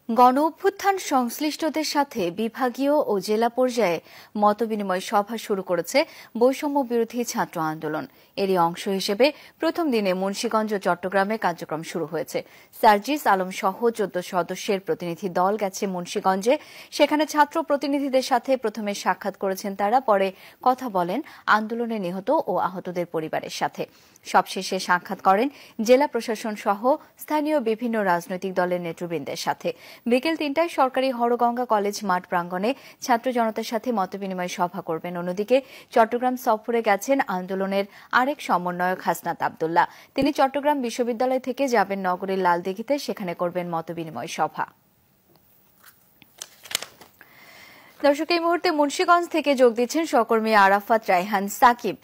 গণ অভ্যুত্থান সংশ্লিষ্টদের সাথে বিভাগীয় ও জেলা পর্যায়ে মতবিনিময় সভা শুরু করেছে বৈষম্য বিরোধী ছাত্র আন্দোলন। এরই অংশ হিসেবে প্রথম দিনে মুন্সিগঞ্জ ও চট্টগ্রামে কার্যক্রম শুরু হয়েছে। সার্জিস আলম সহ 14 সদস্যের প্রতিনিধি দল গেছে মুন্সিগঞ্জে। সেখানে ছাত্র প্রতিনিধিদের সাথে প্রথমে সাক্ষাৎ করেছেন তারা, পরে কথা বলেন আন্দোলনে নিহত ও আহতদের পরিবারের সাথে। সবশেষে সাক্ষাৎ করেন জেলা প্রশাসন সহ স্থানীয় বিভিন্ন রাজনৈতিক দলের নেতৃবৃন্দের সাথে। বিকেল ৩টায় সরকারি হরগঙ্গা কলেজ মাঠ প্রাঙ্গণে ছাত্র জনতার সাথে মতবিনিময় সভা করবেন। অন্যদিকে চট্টগ্রাম সফরে গেছেন আন্দোলনের আরেক সমন্বয়ক হাসনাত আব্দুল্লাহ। তিনি চট্টগ্রাম বিশ্ববিদ্যালয় থেকে যাবেন নগরের লালদিঘিতে, সেখানে করবেন মতবিনিময় সভা। দর্শক, এই মুহূর্তে মুন্সিগঞ্জ থেকে যোগ দিচ্ছেন সহকর্মী আরাফাত রায়হান সাকিব।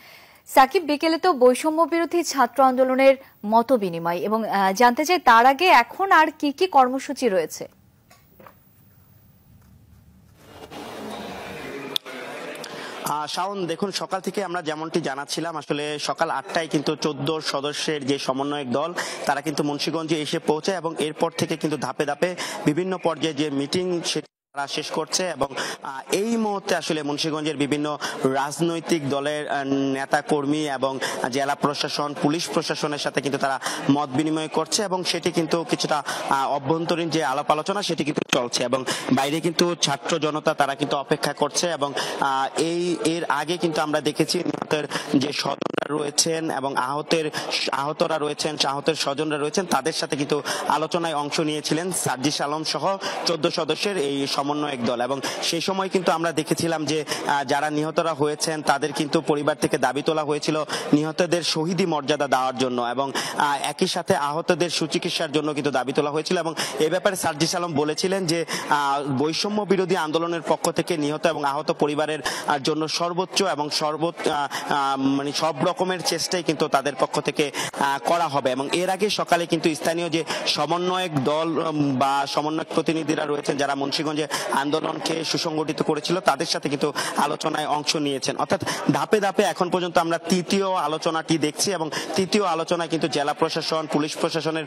সাকিব, বিকেলে তো বৈষম্য বিরোধী ছাত্র আন্দোলনের মতবিনিময়, এবং জানতে চাই তার আগে এখন আর কি কি কর্মসূচি রয়েছে? শাওন, দেখুন, সকাল থেকে আমরা যেমনটি জানাচ্ছিলাম, আসলে সকাল 8টায় কিন্তু 14 সদস্যের যে সমন্বয়ক দল তারা কিন্তু মুন্সিগঞ্জে এসে পৌঁছায় এবং এরপর থেকে কিন্তু ধাপে ধাপে বিভিন্ন পর্যায়ে যে মিটিং তারা শেষ করছে। এবং এই মুহূর্তে আসলে মুন্সিগঞ্জের বিভিন্ন রাজনৈতিক দলের নেতা কর্মী এবং জেলা প্রশাসন, পুলিশ প্রশাসনের সাথে কিন্তু তারা মত বিনিময় করছে এবং সেটি কিন্তু কিছুটা অভ্যন্তরীণ যে আলাপ আলোচনা সেটি কিন্তু চলছে এবং বাইরে কিন্তু ছাত্র জনতা তারা কিন্তু অপেক্ষা করছে। এবং এর আগে কিন্তু আমরা দেখেছি নিহতের যে স্বজনরা রয়েছেন এবং আহতরা রয়েছেন, আহতের স্বজনরা রয়েছেন, তাদের সাথে কিন্তু আলোচনায় অংশ নিয়েছিলেন সার্জিস আলম সহ 14 সদস্যের এই সমন্বয়ক দল। এবং সেই সময় কিন্তু আমরা দেখেছিলাম যে যারা নিহতরা হয়েছেন তাদের কিন্তু পরিবার থেকে দাবি তোলা হয়েছিল নিহতদের শহীদি মর্যাদা দেওয়ার জন্য এবং একই সাথে আহতদের সুচিকিৎসার জন্য কিন্তু দাবি তোলা হয়েছিল। এবং এ ব্যাপারে সার্জিস আলম বলেছিলেন যে বৈষম্য বিরোধী আন্দোলনের পক্ষ থেকে নিহত এবং আহত পরিবারের জন্য সর্বোচ্চ এবং মানে সব রকমের চেষ্টাই কিন্তু তাদের পক্ষ থেকে করা হবে। এবং এর আগে সকালে কিন্তু স্থানীয় যে সমন্বয়ক দল বা সমন্বয়ক প্রতিনিধিরা রয়েছেন যারা মুন্সিগঞ্জে আন্দোলনকে সুসংগঠিত করেছিল তাদের সাথে কিন্তু আলোচনায় অংশ নিয়েছেন। অর্থাৎ ধাপে ধাপে এখন পর্যন্ত আমরা তৃতীয় আলোচনাটি দেখছি এবং তৃতীয় আলোচনায় কিন্তু জেলা প্রশাসন, পুলিশ প্রশাসনের